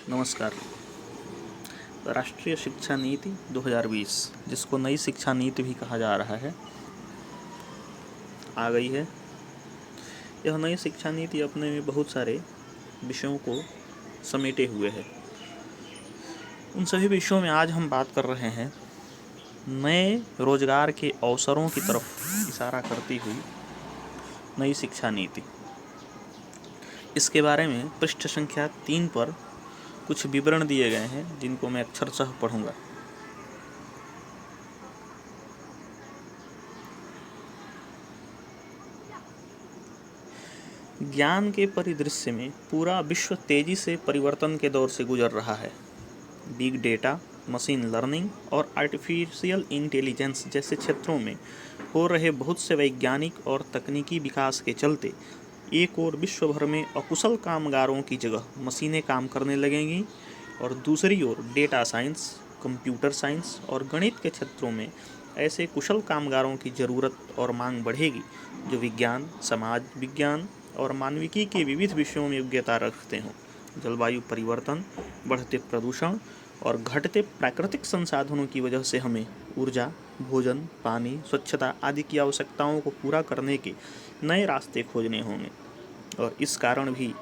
नमस्कार। राष्ट्रीय शिक्षा नीति 2020, जिसको नई शिक्षा नीति भी कहा जा रहा है, आ गई है। यह नई शिक्षा नीति अपने में बहुत सारे विषयों को समेटे हुए है। उन सभी विषयों में आज हम बात कर रहे हैं नए रोजगार के अवसरों की तरफ इशारा करती हुई नई शिक्षा नीति। इसके बारे में पृष्ठ संख्या 3 पर कुछ विवरण दिए गए हैं, जिनको मैं अक्षरशः पढ़ूंगा। ज्ञान के परिदृश्य में पूरा विश्व तेजी से परिवर्तन के दौर से गुजर रहा है। बिग डेटा, मशीन लर्निंग और आर्टिफिशियल इंटेलिजेंस जैसे क्षेत्रों में हो रहे बहुत से वैज्ञानिक और तकनीकी विकास के चलते एक ओर विश्व भर में अकुशल कामगारों की जगह मशीनें काम करने लगेंगी और दूसरी ओर डेटा साइंस, कंप्यूटर साइंस और गणित के क्षेत्रों में ऐसे कुशल कामगारों की ज़रूरत और मांग बढ़ेगी जो विज्ञान, समाज विज्ञान और मानविकी के विविध विषयों में योग्यता रखते हों। जलवायु परिवर्तन, बढ़ते प्रदूषण और घटते प्राकृतिक संसाधनों की वजह से हमें ऊर्जा, भोजन, पानी, स्वच्छता आदि की आवश्यकताओं को पूरा करने के नए रास्ते खोजने होंगे और इस कारण भी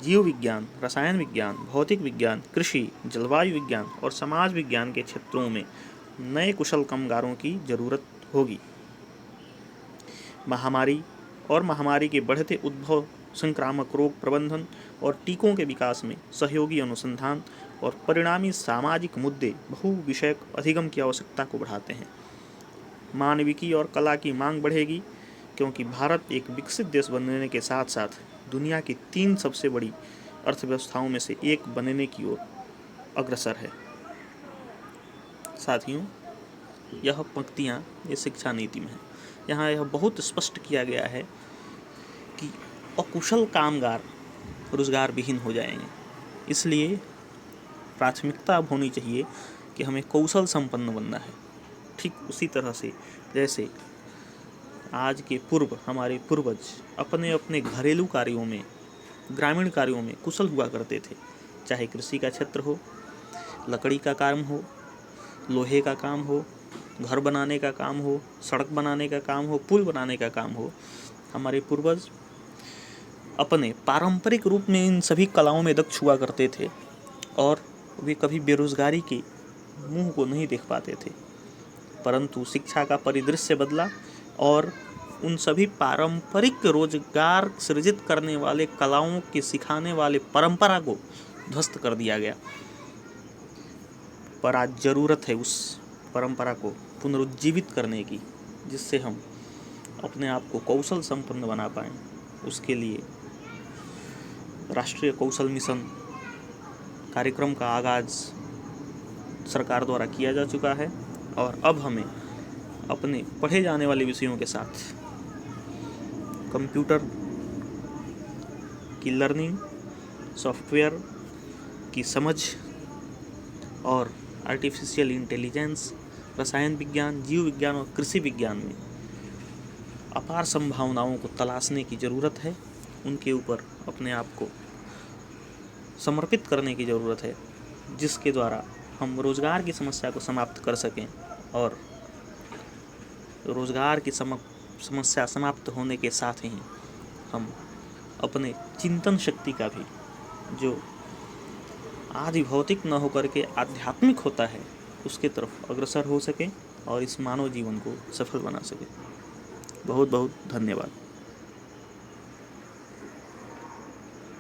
जीव विज्ञान, रसायन विज्ञान, भौतिक विज्ञान, कृषि, जलवायु विज्ञान और समाज विज्ञान के क्षेत्रों में नए कुशल कामगारों की जरूरत होगी। महामारी के बढ़ते उद्भव, संक्रामक रोग प्रबंधन और टीकों के विकास में सहयोगी अनुसंधान और परिणामी सामाजिक मुद्दे बहु विषयक अधिगम की आवश्यकता को बढ़ाते हैं। मानविकी और कला की मांग बढ़ेगी क्योंकि भारत एक विकसित देश बनने के साथ साथ दुनिया की 3 सबसे बड़ी अर्थव्यवस्थाओं में से एक बनने की ओर अग्रसर है। साथियों, यह पंक्तियाँ इस शिक्षा नीति में हैं। यहाँ यह बहुत स्पष्ट किया गया है कि अकुशल कामगार रोजगार विहीन हो जाएंगे, इसलिए प्राथमिकता अब होनी चाहिए कि हमें कौशल संपन्न बनना है। ठीक उसी तरह से जैसे आज के पूर्व हमारे पूर्वज अपने अपने घरेलू कार्यों में, ग्रामीण कार्यों में कुशल हुआ करते थे, चाहे कृषि का क्षेत्र हो, लकड़ी का काम हो, लोहे का काम हो, घर बनाने का काम हो, सड़क बनाने का काम हो, पुल बनाने का काम हो। हमारे पूर्वज अपने पारंपरिक रूप में इन सभी कलाओं में दक्ष हुआ करते थे और वे कभी बेरोजगारी के मुंह को नहीं देख पाते थे। परंतु शिक्षा का परिदृश्य बदला और उन सभी पारंपरिक रोजगार सृजित करने वाले कलाओं के सिखाने वाले परंपरा को ध्वस्त कर दिया गया। पर आज जरूरत है उस परंपरा को पुनरुज्जीवित करने की, जिससे हम अपने आप को कौशल संपन्न बना पाएं। उसके लिए राष्ट्रीय कौशल मिशन कार्यक्रम का आगाज सरकार द्वारा किया जा चुका है और अब हमें अपने पढ़े जाने वाले विषयों के साथ कंप्यूटर की लर्निंग, सॉफ्टवेयर की समझ और आर्टिफिशियल इंटेलिजेंस, रसायन विज्ञान, जीव विज्ञान और कृषि विज्ञान में अपार संभावनाओं को तलाशने की ज़रूरत है। उनके ऊपर अपने आप को समर्पित करने की ज़रूरत है, जिसके द्वारा हम रोज़गार की समस्या को समाप्त कर सकें और रोज़गार की समस्या समाप्त होने के साथ ही हम अपने चिंतन शक्ति का भी, जो आदि भौतिक न होकर के आध्यात्मिक होता है, उसके तरफ अग्रसर हो सकें और इस मानव जीवन को सफल बना सकें। बहुत बहुत धन्यवाद।